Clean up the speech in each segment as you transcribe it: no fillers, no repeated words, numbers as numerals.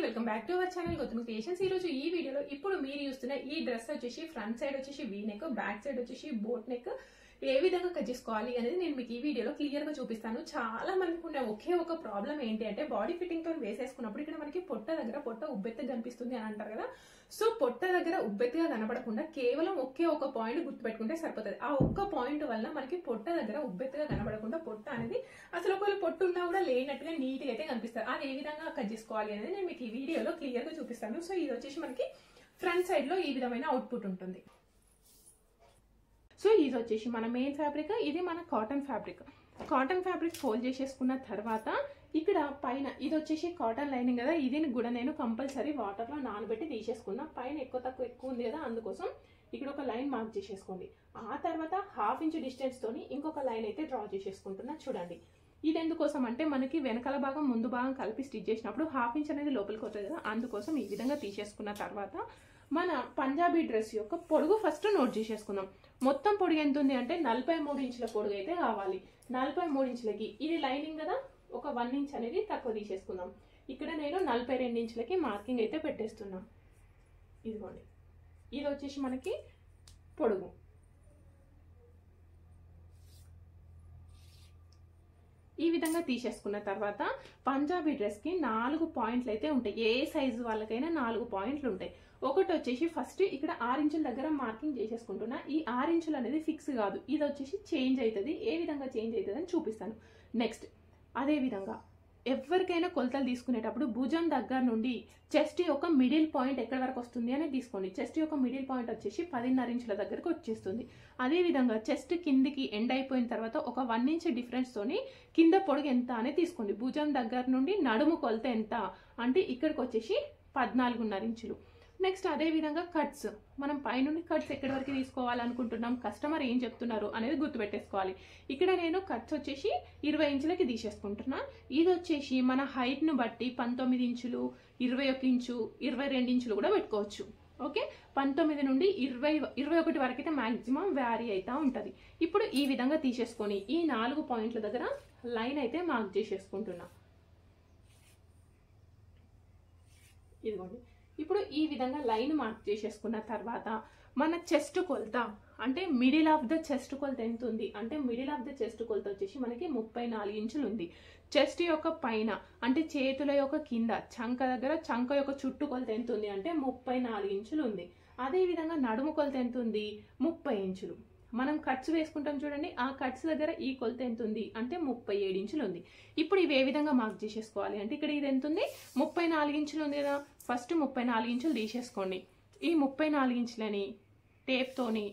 Welcome back to our channel Gautami creations. ఈ రోజు ఈ వీడియోలో ఇప్పుడు మీరు చూస్తున్న ఈ డ్రెస్ వచ్చేసి ఫ్రంట్ సైడ్ వచ్చేసి వీ నెక్, బ్యాక్ సైడ్ వచ్చేసి బోట్ నెక్ ఏ విధంగా కట్ చేసుకోవాలి అనేది నేను మీకు ఈ వీడియోలో క్లియర్ గా చూపిస్తాను. చాలా మందికి ఉన్న ఒకే ఒక ప్రాబ్లం ఏంటి అంటే బాడీ ఫిట్టింగ్ తో వేసేసుకున్నప్పుడు ఇక్కడ మనకి పొట్ట దగ్గర పొట్ట ఉబ్బెత్తుగా కనిపిస్తుంది అని అంటారు కదా. సో పొట్ట దగ్గర ఉబ్బెత్తుగా కనబడకుండా కేవలం ఒకే ఒక పాయింట్ గుర్తుపెట్టుకుంటే సరిపోతుంది. ఆ ఒక్క పాయింట్ వల్ల మనకి పొట్ట దగ్గర ఉబ్బెత్తుగా కనబడకుండా పొట్ట అనేది అసలు ఒకవేళ పొట్టు ఉన్నా కూడా లేనట్టుగా నీట్ గా అయితే కనిపిస్తారు. అది ఏ విధంగా కట్ చేసుకోవాలి అనేది నేను మీకు ఈ వీడియోలో క్లియర్ గా చూపిస్తాను. సో ఇది వచ్చేసి మనకి ఫ్రంట్ సైడ్ లో ఈ విధమైన అవుట్పుట్ ఉంటుంది. సో ఇది వచ్చేసి మన మెయిన్ ఫ్యాబ్రిక్, ఇది మన cotton fabric. Cotton fabric fold చేసేసుకున్న తర్వాత ఇక్కడ పైన ఇది వచ్చేసి కాటన్ లైనింగ్ కదా, ఇది కూడా నేను కంపల్సరీ వాటర్ లో నానబెట్టి తీసేసుకున్నా. పైన ఎక్కువ ఉంది కదా, అందుకోసం ఇక్కడ ఒక లైన్ మార్క్ చేసేసుకోండి. ఆ తర్వాత హాఫ్ ఇంచ్ డిస్టెన్స్ తోని ఇంకొక లైన్ అయితే డ్రా చేసేసుకుంటున్నా. చూడండి ఇది ఎందుకోసం అంటే మనకి వెనకాల భాగం ముందు భాగం కలిపి స్టిచ్ చేసినప్పుడు హాఫ్ ఇంచ్ అనేది లోపలికి వస్తుంది కదా, అందుకోసం ఈ విధంగా తీసేసుకున్న తర్వాత మన పంజాబీ డ్రెస్ యొక్క పొడుగు ఫస్ట్ నోట్ చేసేసుకుందాం. మొత్తం పొడుగు ఎంత ఉంది అంటే 43 ఇంచుల పొడుగు అయితే కావాలి. 43 ఇంచులకి ఇది లైనింగ్ కదా, ఒక 1 ఇంచ్ అనేది తక్కువ తీసేసుకుందాం. ఇక్కడ నేను 42 ఇంచులకి మార్కింగ్ అయితే పెట్టేస్తున్నా. ఇదిగోండి, ఇది వచ్చేసి మనకి పొడుగు. ఈ విధంగా తీసేసుకున్న తర్వాత పంజాబీ డ్రెస్ కి 4 పాయింట్లు అయితే ఉంటాయి. ఏ సైజు వాళ్ళకైనా 4 పాయింట్లు ఉంటాయి. ఒకటి వచ్చేసి ఫస్ట్ ఇక్కడ 6 ఇంచుల దగ్గర మార్కింగ్ చేసేసుకుంటున్నా. ఈ 6 ఇంచులు అనేది ఫిక్స్ కాదు, ఇది వచ్చేసి చేంజ్ అవుతుంది. ఏ విధంగా చేంజ్ అవుతుంది అని చూపిస్తాను నెక్స్ట్. అదే విధంగా ఎవరికైనా కొలతలు తీసుకునేటప్పుడు భుజం దగ్గర నుండి చెస్ట్ యొక్క మిడిల్ పాయింట్ ఎక్కడి వరకు వస్తుంది అని తీసుకోండి. చెస్ట్ యొక్క మిడిల్ పాయింట్ వచ్చేసి 10.5 ఇంచుల దగ్గరకు వచ్చేస్తుంది. అదే విధంగా చెస్ట్ కిందికి ఎండ్ అయిపోయిన తర్వాత ఒక 1 ఇంచ్ డిఫరెన్స్ తోని కింద పొడుగు ఎంత అని తీసుకోండి. భుజం దగ్గర నుండి నడుము కొలత ఎంత అంటే ఇక్కడికి వచ్చేసి 14.5 ఇంచులు. నెక్స్ట్ అదే విధంగా కట్స్, మనం పైనుండి కట్స్ ఎక్కడి వరకు తీసుకోవాలనుకుంటున్నాం, కస్టమర్ ఏం చెప్తున్నారు అనేది గుర్తుపెట్టేసుకోవాలి. ఇక్కడ నేను కట్స్ వచ్చేసి 20 ఇంచులకి తీసేసుకుంటున్నా. ఇది వచ్చేసి మన హైట్ ను బట్టి 19 ఇంచులు, 21 ఇంచు, 22 ఇంచులు కూడా పెట్టుకోవచ్చు. ఓకే, 19 నుండి 21 వరకు అయితే మాక్సిమం వ్యారీ అవుతా ఉంటది. ఇప్పుడు ఈ విధంగా తీసేసుకొని ఈ 4 పాయింట్ల దగ్గర లైన్ అయితే మార్క్ చేసేసుకుంటున్నా. ఇదిగోండి, ఇప్పుడు ఈ విధంగా లైన్ మార్క్ చేసేసుకున్న తర్వాత మన చెస్ట్ కొలత అంటే మిడిల్ ఆఫ్ ద చెస్ట్ కొలత ఎంత ఉంది అంటే మిడిల్ ఆఫ్ ద చెస్ట్ కొలత వచ్చేసి మనకి 34 ఇంచులు ఉంది. చెస్ట్ యొక్క పైన అంటే చేతుల యొక్క కింద చంక దగ్గర చంక యొక్క చుట్టు కొలత ఎంత ఉంది అంటే 34 ఇంచులు ఉంది. అదే విధంగా నడుము కొలత ఎంత ఉంది 30 ఇంచులు. మనం కట్స్ వేసుకుంటాం చూడండి, ఆ కట్స్ దగ్గర ఈ కొలత ఎంత ఉంది అంటే 37 ఇంచులు ఉంది. ఇప్పుడు ఇవి ఏ విధంగా మార్క్ చేసేసుకోవాలి అంటే ఇక్కడ ఇది ఎంత ఉంది 34 ఇంచులు ఉంది కదా, ఫస్ట్ 34 ఇంచులు తీసేసుకోండి. ఈ 34 ఇంచులని టేప్ తోని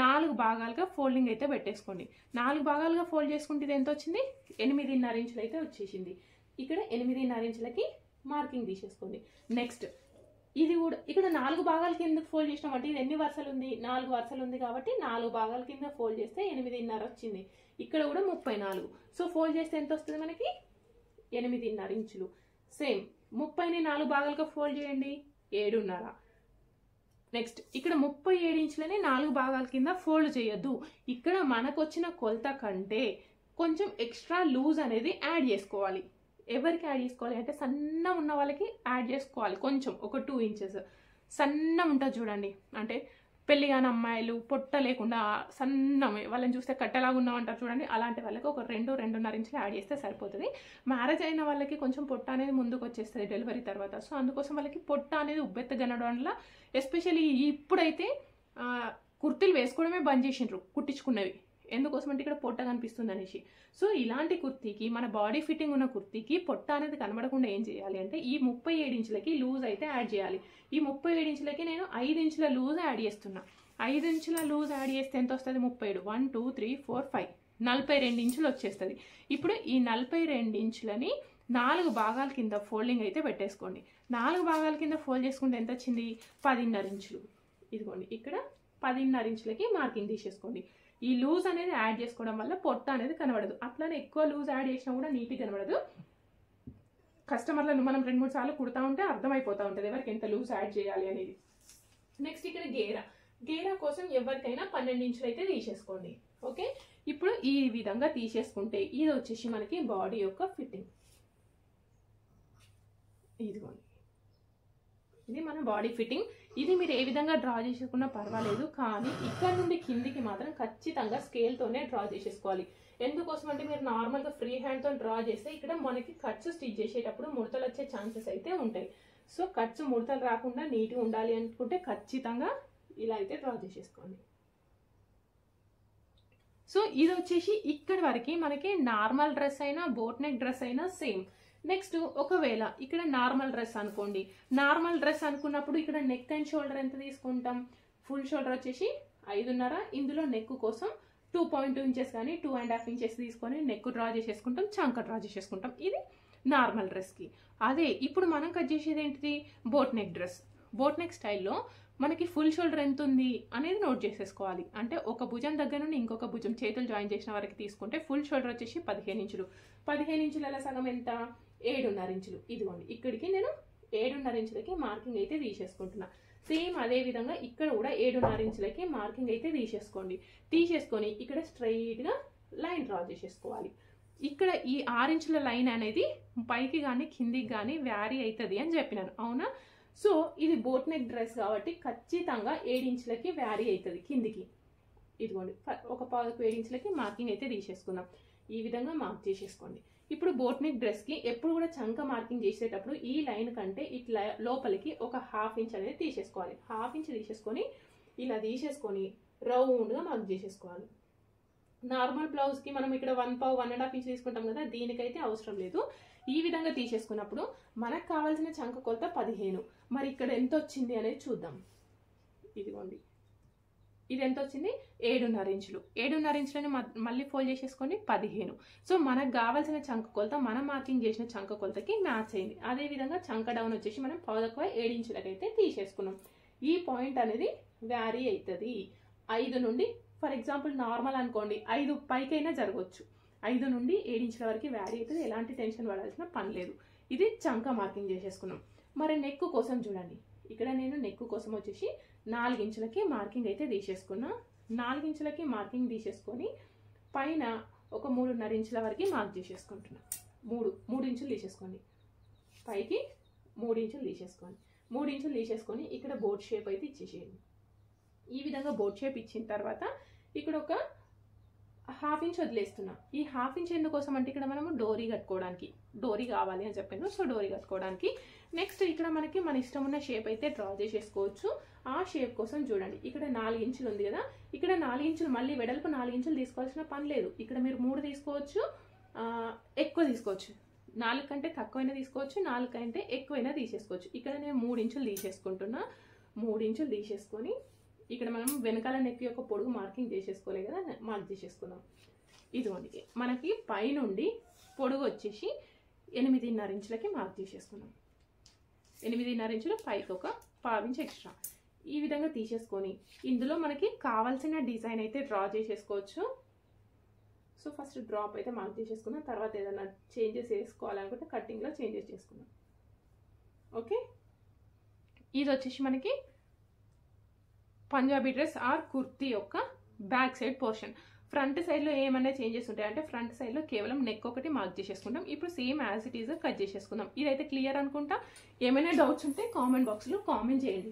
4 భాగాలుగా ఫోల్డింగ్ అయితే పెట్టేసుకోండి. 4 భాగాలుగా ఫోల్డ్ చేసుకుంటే ఇది ఎంత వచ్చింది 8.5 ఇంచులు అయితే వచ్చేసింది. ఇక్కడ 8.5 ఇంచులకి మార్కింగ్ తీసేసుకోండి. నెక్స్ట్ ఇది కూడా ఇక్కడ 4 భాగాల కింద ఫోల్డ్ చేసినాం అంటే ఇది ఎన్ని వరుసలు ఉంది 4 వరుసలు ఉంది కాబట్టి 4 భాగాల కింద ఫోల్డ్ చేస్తే 8.5 వచ్చింది. ఇక్కడ కూడా 34. సో ఫోల్డ్ చేస్తే ఎంత వస్తుంది మనకి 8.5 ఇంచులు. సేమ్ 30ని 4 భాగాలుగా ఫోల్డ్ చేయండి 7.5. నెక్స్ట్ ఇక్కడ 37 ఇంచులని 4 భాగాల కింద ఫోల్డ్ చేయొద్దు. ఇక్కడ మనకు వచ్చిన కొలత కంటే కొంచెం ఎక్స్ట్రా లూజ్ అనేది యాడ్ చేసుకోవాలి. ఎవరికి యాడ్ చేసుకోవాలి అంటే సన్నం ఉన్న వాళ్ళకి యాడ్ చేసుకోవాలి. కొంచెం ఒక 2 ఇంచెస్ సన్నం ఉంటుంది చూడండి, అంటే పెళ్లి కాని అమ్మాయిలు పొట్ట లేకుండా సన్నమే వాళ్ళని చూస్తే కట్టలాగా ఉన్నామంటారు చూడండి, అలాంటి వాళ్ళకి ఒక 2-2.5 ఇంచులు యాడ్ చేస్తే సరిపోతుంది. మ్యారేజ్ అయిన వాళ్ళకి కొంచెం పొట్ట అనేది ముందుకు వచ్చేస్తుంది డెలివరీ తర్వాత. సో అందుకోసం వాళ్ళకి పొట్ట అనేది ఉబ్బెత్తగనడం వల్ల ఎస్పెషల్లీ ఇప్పుడైతే కుర్తీలు వేసుకోవడమే బంద్ చేసిండ్రు కుట్టించుకున్నవి, ఎందుకోసం అంటే ఇక్కడ పొట్ట కనిపిస్తుంది అనేసి. సో ఇలాంటి కుర్తీకి మన బాడీ ఫిట్టింగ్ ఉన్న కుర్తీకి పొట్ట అనేది కనబడకుండా ఏం చేయాలి అంటే ఈ 37 ఇంచులకి లూజ్ అయితే యాడ్ చేయాలి. ఈ 37 ఇంచులకి నేను 5 ఇంచుల లూజ్ యాడ్ చేస్తున్నా. 5 ఇంచుల లూజ్ యాడ్ చేస్తే ఎంత వస్తుంది 37, 1 2 3 4 5 42 ఇంచులు వచ్చేస్తుంది. ఇప్పుడు ఈ 42 ఇంచులని 4 భాగాల కింద ఫోల్డింగ్ అయితే పెట్టేసుకోండి. 4 భాగాల కింద ఫోల్డ్ చేసుకుంటే ఎంత వచ్చింది 10.5 ఇంచులు. ఇదిగోండి, ఇక్కడ 10.5 ఇంచులకి మార్కింగ్ తీసేసుకోండి. ఈ లూజ్ అనేది యాడ్ చేసుకోవడం వల్ల పొట్ట అనేది కనబడదు. అట్లానే ఎక్కువ లూజ్ యాడ్ చేసినా కూడా నీట్గా కనబడదు. కస్టమర్లను మనం 2-3 సార్లు కుడతా ఉంటే అర్థమైపోతా ఉంటుంది ఎవరికి ఎంత లూజ్ యాడ్ చేయాలి అనేది. నెక్స్ట్ ఇక్కడ గేరా కోసం ఎవరికైనా 12 ఇంచులు అయితే తీసేసుకోండి. ఓకే, ఇప్పుడు ఈ విధంగా తీసేసుకుంటే ఇది వచ్చేసి మనకి బాడీ యొక్క ఫిట్టింగ్. ఇదిగోండి ఇది మన బాడీ ఫిట్టింగ్. ఇది మీరు ఏ విధంగా డ్రా చేసుకున్నా పర్వాలేదు, కానీ ఇక్కడ నుండి కిందికి మాత్రం ఖచ్చితంగా స్కేల్తోనే డ్రా చేసేసుకోవాలి. ఎందుకోసం అంటే మీరు నార్మల్గా ఫ్రీ హ్యాండ్తో డ్రా చేస్తే ఇక్కడ మనకి కట్స్ స్టిచ్ చేసేటప్పుడు ముడతలు వచ్చే ఛాన్సెస్ అయితే ఉంటాయి. సో కట్స్ ముడతలు రాకుండా నీట్గా ఉండాలి అనుకుంటే ఖచ్చితంగా ఇలా అయితే డ్రా చేసేసుకోండి. సో ఇది వచ్చేసి ఇక్కడి వరకు మనకి నార్మల్ డ్రెస్ అయినా బోట్ నెక్ డ్రెస్ అయినా సేమ్. నెక్స్ట్ ఒకవేళ ఇక్కడ నార్మల్ డ్రెస్ అనుకోండి, నార్మల్ డ్రెస్ అనుకున్నప్పుడు ఇక్కడ నెక్ అండ్ షోల్డర్ ఎంత తీసుకుంటాం, ఫుల్ షోల్డర్ వచ్చేసి 5.5, ఇందులో నెక్ కోసం 2.2 ఇంచెస్ కానీ 2.5 ఇంచెస్ తీసుకొని నెక్ డ్రా చేసేసుకుంటాం, చంక డ్రా చేసేసుకుంటాం. ఇది నార్మల్ డ్రెస్కి. అదే ఇప్పుడు మనం కట్ చేసేది ఏంటిది, boat neck dress. Boat neck స్టైల్లో మనకి ఫుల్ షోల్డర్ ఎంత ఉంది అనేది నోట్ చేసేసుకోవాలి. అంటే ఒక భుజం దగ్గర నుండి ఇంకొక భుజం చేతులు జాయిన్ చేసిన వరకు తీసుకుంటే ఫుల్ షోల్డర్ వచ్చేసి 15 ఇంచులు. 15 ఇంచుల సగం ఎంత, 7.5 ఇంచులు. ఇదిగోండి ఇక్కడికి నేను 7.5 ఇంచులకి మార్కింగ్ అయితే తీసేసుకుంటున్నా. సేమ్ అదే విధంగా ఇక్కడ కూడా 7.5 ఇంచులకి మార్కింగ్ అయితే తీసేసుకొని ఇక్కడ స్ట్రైట్గా లైన్ డ్రా చేసేసుకోవాలి. ఇక్కడ ఈ 6 ఇంచుల లైన్ అనేది పైకి కానీ కిందికి కానీ వ్యారీ అవుతుంది అని చెప్పినాను, అవునా? సో ఇది బోట్ నెక్ డ్రెస్ కాబట్టి ఖచ్చితంగా 7 ఇంచులకి వ్యారీ అవుతుంది కిందికి. ఇదిగోండి ఒక 7 ఇంచులకి మార్కింగ్ అయితే తీసేసుకుందాం. ఈ విధంగా మార్క్ చేసేసుకోండి. ఇప్పుడు బోట్ నెక్ డ్రెస్కి ఎప్పుడు కూడా చంక మార్కింగ్ చేసేటప్పుడు ఈ లైన్ కంటే ఇట్లా లోపలికి ఒక 1/2 ఇంచ్ అనేది తీసేసుకోవాలి. 1/2 ఇంచ్ తీసేసుకొని ఇలా తీసేసుకొని రౌండ్గా మార్క్ చేసేసుకోవాలి. నార్మల్ బ్లౌజ్కి మనం ఇక్కడ 1.5 ఇంచ్ తీసుకుంటాం కదా, దీనికైతే అవసరం లేదు. ఈ విధంగా తీసేసుకున్నప్పుడు మనకు కావాల్సిన చంక కొలత 15. మరి ఇక్కడ ఎంత వచ్చింది అనేది చూద్దాం. ఇదిగోండి ఇది ఎంత వచ్చింది, 7.5 ఇంచులు. 7.5 ఇంచులని మళ్ళీ ఫోల్డ్ చేసేసుకొని 15. సో మనకు కావాల్సిన చంక కొలత మనం మార్కింగ్ చేసిన చంక కొలతకి మ్యాచ్ అయింది. అదేవిధంగా చంక డౌన్ వచ్చేసి మనం 7 ఇంచులకైతే తీసేసుకున్నాం. ఈ పాయింట్ అనేది వ్యారీ అవుతుంది. 5 నుండి ఫర్ ఎగ్జాంపుల్ నార్మల్ అనుకోండి 5 పైకైనా జరగవచ్చు. 5 నుండి 7 ఇంచుల వరకు వ్యారీ అవుతుంది. ఎలాంటి టెన్షన్ పడాల్సిన పని లేదు. ఇది చంక మార్కింగ్ చేసేసుకున్నాం. మరి నెక్ కోసం చూడండి, ఇక్కడ నేను నెక్ కోసం వచ్చేసి 4 ఇంచులకి మార్కింగ్ అయితే తీసేసుకున్నా. 4 ఇంచులకి మార్కింగ్ తీసేసుకొని పైన ఒక 3.5 ఇంచుల వరకు మార్క్ చేసేసుకుంటున్నా. 3 ఇంచులు తీసేసుకోండి, పైకి 3 ఇంచులు తీసేసుకోండి. 3 ఇంచులు తీసేసుకొని ఇక్కడ బోట్ షేప్ అయితే ఇచ్చేసేయండి. ఈ విధంగా బోట్ షేప్ ఇచ్చిన తర్వాత ఇక్కడ ఒక 1/2 ఇంచ్ వదిలేస్తున్నా. ఈ 1/2 ఇంచ్ ఎందుకోసం అంటే ఇక్కడ మనము డోరీ కట్టుకోవడానికి, డోరీ కావాలి అని చెప్పాను. సో డోరీ కట్టుకోవడానికి. నెక్స్ట్ ఇక్కడ మనకి మన ఇష్టం ఉన్న షేప్ అయితే డ్రా చేసేసుకోవచ్చు. ఆ షేప్ కోసం చూడండి, ఇక్కడ 4 ఇంచులు ఉంది కదా, ఇక్కడ 4 ఇంచులు మళ్ళీ వెడల్పు 4 ఇంచులు తీసుకోవాల్సిన పని లేదు. ఇక్కడ మీరు 3 తీసుకోవచ్చు, ఎక్కువ తీసుకోవచ్చు. 4 కంటే తక్కువైనా తీసుకోవచ్చు, 4 కంటే ఎక్కువైనా తీసేసుకోవచ్చు. ఇక్కడ నేను 3 ఇంచులు తీసేసుకుంటున్నా. 3 ఇంచులు తీసేసుకొని ఇక్కడ మనం వెనకాల నెక్ యొక్క పొడుగు మార్కింగ్ చేసేసుకోలే కదా, మార్క్ చేసేసుకుందాం. ఇదిగోండి మనకి పైనుండి పొడుగు వచ్చేసి 8.5 ఇంచులకి మార్క్ చేసేసుకున్నాం. 8.5 ఇంచులు, పైకి ఒక 1/2 ఇంచ్ ఎక్స్ట్రా. ఈ విధంగా తీసేసుకొని ఇందులో మనకి కావాల్సిన డిజైన్ అయితే డ్రా చేసేసుకోవచ్చు. సో ఫస్ట్ డ్రాప్ అయితే మార్క్ చేసేసుకున్నాం. తర్వాత ఏదైనా చేంజెస్ వేసుకోవాలనుకుంటే కటింగ్లో చేంజెస్ చేసుకున్నాం. ఓకే, ఇది వచ్చేసి మనకి పంజాబీ డ్రెస్ ఆర్ కుర్తీ యొక్క బ్యాక్ సైడ్ పోర్షన్. ఫ్రంట్ సైడ్లో ఏమైనా చేంజెస్ ఉంటాయి అంటే ఫ్రంట్ సైడ్లో కేవలం నెక్ ఒకటి మార్క్ చేసేసుకుంటాం. ఇప్పుడు same as it is cut చేసేసుకుందాం. ఇదైతే క్లియర్ అనుకుంటా. ఏమైనా డౌట్స్ ఉంటే కామెంట్ బాక్స్లో కామెంట్ చేయండి.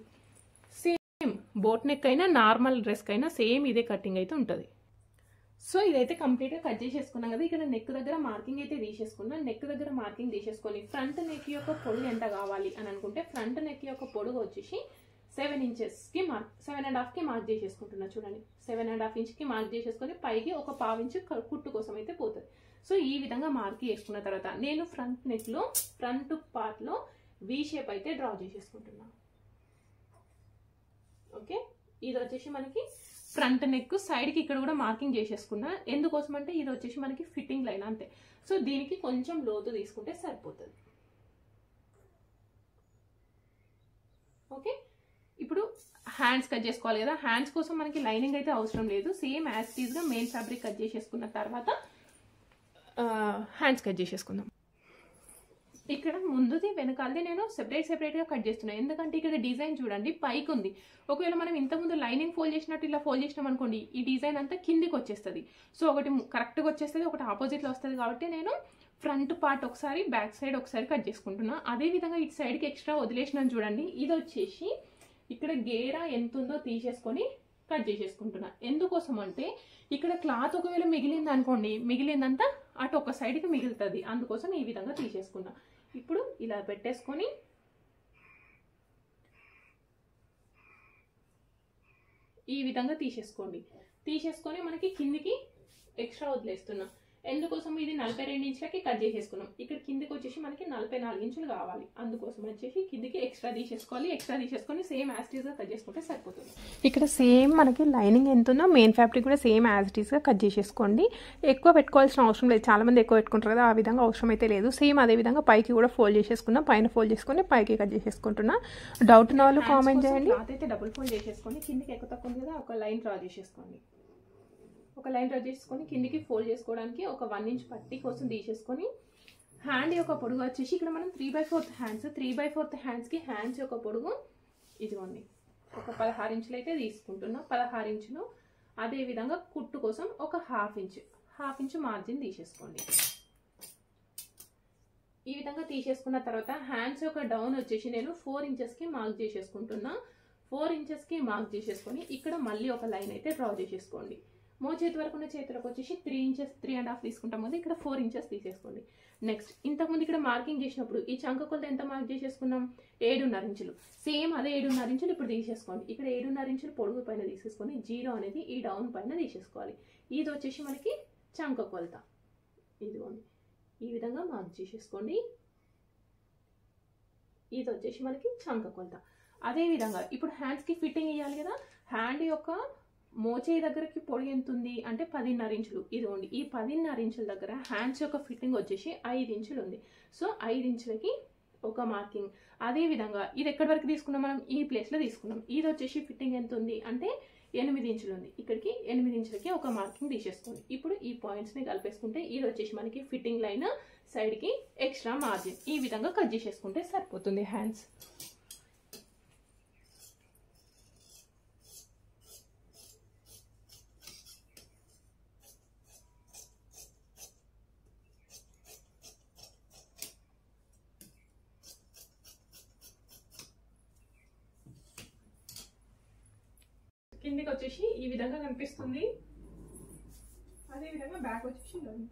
సేమ్ బోట్ నెక్ అయినా నార్మల్ డ్రెస్కి అయినా సేమ్ ఇదే కటింగ్ అయితే ఉంటుంది. సో ఇదైతే కంప్లీట్గా కట్ చేసేసుకున్నాం కదా. ఇక్కడ నెక్ దగ్గర మార్కింగ్ అయితే తీసేసుకున్నాం. నెక్ దగ్గర మార్కింగ్ తీసేసుకొని ఫ్రంట్ నెక్ యొక్క పొడుగు ఎంత కావాలి అని అనుకుంటే ఫ్రంట్ నెక్ యొక్క పొడుగు వచ్చేసి 7 ఇంచెస్కి 7.5కి మార్క్ చేసేసుకుంటున్నా. చూడండి 7.5 ఇంచ్కి మార్క్ చేసేసుకొని పైకి ఒక 1/2 ఇంచ్ కుట్టు కోసం అయితే పోతుంది. సో ఈ విధంగా మార్క్ చేసుకున్న తర్వాత నేను ఫ్రంట్ నెక్లో ఫ్రంట్ పార్ట్లో వి షేప్ అయితే డ్రా చేసేసుకుంటున్నా. ఓకే, ఇది వచ్చేసి మనకి ఫ్రంట్ నెక్. సైడ్కి ఇక్కడ కూడా మార్కింగ్ చేసేసుకున్నా. ఎందుకోసం అంటే ఇది వచ్చేసి మనకి ఫిట్టింగ్ లైన్ అంతే. సో దీనికి కొంచెం లోతు తీసుకుంటే సరిపోతుంది. ఓకే, ఇప్పుడు హ్యాండ్స్ కట్ చేసుకోవాలి కదా. హ్యాండ్స్ కోసం మనకి లైనింగ్ అయితే అవసరం లేదు. సేమ్ యాజ్ ఇట్ ఈస్గా మెయిన్ ఫ్యాబ్రిక్ కట్ చేసేసుకున్న తర్వాత హ్యాండ్స్ కట్ చేసేసుకుందాం. ఇక్కడ ముందుది వెనకాలది నేను సెపరేట్గా కట్ చేస్తున్నాను. ఎందుకంటే ఇక్కడ డిజైన్ చూడండి పైకి ఉంది. ఒకవేళ మనం ఇంతకుముందు లైనింగ్ ఫోల్డ్ చేసినట్టు ఇలా ఫోల్డ్ చేసినాం అనుకోండి, ఈ డిజైన్ అంతా కిందికి వచ్చేస్తుంది. సో ఒకటి కరెక్ట్గా వచ్చేస్తుంది, ఒకటి ఆపోజిట్లో వస్తుంది. కాబట్టి నేను ఫ్రంట్ పార్ట్ ఒకసారి బ్యాక్ సైడ్ ఒకసారి కట్ చేసుకుంటున్నా. అదేవిధంగా ఇటు సైడ్కి ఎక్స్ట్రా వదిలేసినాను చూడండి, ఇది వచ్చేసి ఇక్కడ గేరా ఎంత ఉందో తీసేసుకొని కట్ చేసేసుకుంటున్నా. ఎందుకోసం అంటే ఇక్కడ క్లాత్ ఒకవేళ మిగిలింది అనుకోండి, మిగిలిందంతా అటు ఒక సైడ్కి మిగులుతుంది, అందుకోసం ఈ విధంగా తీసేసుకున్నా. ఇప్పుడు ఇలా పెట్టేసుకొని ఈ విధంగా తీసేసుకొని మనకి కిందికి ఎక్స్ట్రా వదిలేస్తున్నా. ఎందుకోసం ఇది 42 ఇంచులకి కట్ చేసేసుకున్నాం. ఇక్కడ కిందికి వచ్చేసి మనకి 44 ఇంచులు కావాలి, అందుకోసం వచ్చేసి కిందికి ఎక్స్ట్రా తీసేసుకోవాలి. ఎక్స్ట్రా తీసేసుకొని సేమ్ యాజ్ ఇట్ ఈస్గా కట్ చేసుకుంటే సరిపోతుంది. ఇక్కడ సేమ్ మనకి లైనింగ్ ఎంత ఉందో మెయిన్ ఫ్యాబ్రిక్ కూడా సేమ్ యాజ్ ఇట్ ఈస్గా కట్ చేసేసుకోండి. ఎక్కువ పెట్టుకోవాల్సిన అవసరం లేదు, చాలా మంది ఎక్కువ పెట్టుకుంటారు కదా, ఆ విధంగా అవసరం అయితే లేదు. సేమ్ అదే విధంగా పైకి కూడా ఫోల్డ్ చేసేసుకున్నా, పైన ఫోల్డ్ చేసుకొని పైకి కట్ చేసేసుకుంటున్నా. డౌట్ ఉన్న వాళ్ళు కామెంట్ చేయండి. అయితే డబుల్ ఫోల్డ్ చేసేసుకొని కిందికి ఎక్కువ తక్కువ ఉంది కదా ఒక లైన్ డ్రా చేసేసుకోండి. కిందికి ఫోల్డ్ చేసుకోవడానికి ఒక 1 ఇంచ్ పట్టి కోసం తీసేసుకొని హ్యాండ్ యొక్క పొడుగు వచ్చేసి ఇక్కడ మనం 3/4 హ్యాండ్స్, 3/4 హ్యాండ్స్కి హ్యాండ్స్ యొక్క పొడుగు ఇదిగోండి ఒక 16 ఇంచులు అయితే తీసుకుంటున్నా. 16 ఇంచులు. అదేవిధంగా కుట్టు కోసం ఒక హాఫ్ ఇంచ్ మార్జిన్ తీసేసుకోండి. ఈ విధంగా తీసేసుకున్న తర్వాత హ్యాండ్స్ యొక్క డౌన్ వచ్చేసి నేను 4 ఇంచెస్కి మార్క్ చేసేసుకుంటున్నా. 4 ఇంచెస్కి మార్క్ చేసేసుకొని ఇక్కడ మళ్ళీ ఒక లైన్ అయితే డ్రా చేసేసుకోండి. మోచేతి వరకు ఉన్న చేతులకు వచ్చేసి 3 ఇంచెస్ 3.5 తీసుకుంటాం కదా, ఇక్కడ 4 ఇంచెస్ తీసేసుకోండి. నెక్స్ట్ ఇంతకుముందు ఇక్కడ మార్కింగ్ చేసినప్పుడు ఈ చంక కొలత ఎంత మార్క్ చేసేసుకున్నాం, 7.5 ఇంచులు. సేమ్ అదే 7.5 ఇంచులు ఇప్పుడు తీసేసుకోండి. ఇక్కడ 7.5 ఇంచులు పొడుగు పైన తీసేసుకొని 0 అనేది ఈ డౌన్ పైన తీసేసుకోవాలి. ఇది వచ్చేసి మనకి చంక కొలత, ఇదిగోండి ఈ విధంగా మార్క్ చేసేసుకోండి. ఇది వచ్చేసి మనకి చంక కొలత. అదేవిధంగా ఇప్పుడు హ్యాండ్స్కి ఫిట్టింగ్ ఇవ్వాలి కదా, హ్యాండ్ యొక్క మోచేయి దగ్గరకి పొడుగు ఎంత ఉంది అంటే 10.5 ఇంచులు. ఇదిగోండి ఈ 10.5 ఇంచుల దగ్గర హ్యాండ్స్ యొక్క ఫిట్టింగ్ వచ్చేసి 5 ఇంచులు ఉంది. సో 5 ఇంచులకి ఒక మార్కింగ్. అదేవిధంగా ఇది ఎక్కడి వరకు తీసుకున్నాం, మనం ఈ ప్లేస్లో తీసుకున్నాం. ఇది వచ్చేసి ఫిట్టింగ్ ఎంత ఉంది అంటే 8 ఇంచులు ఉంది. ఇక్కడికి 8 ఇంచులకి ఒక మార్కింగ్ తీసేసుకోండి. ఇప్పుడు ఈ పాయింట్స్ని కలిపేసుకుంటే ఇది వచ్చేసి మనకి ఫిట్టింగ్ లైన్, సైడ్కి ఎక్స్ట్రా మార్జిన్. ఈ విధంగా కట్ చేసేసుకుంటే సరిపోతుంది హ్యాండ్స్. కిందికి వచ్చేసి ఈ విధంగా కనిపిస్తుంది. అదే విధంగా బ్యాక్ వచ్చేసి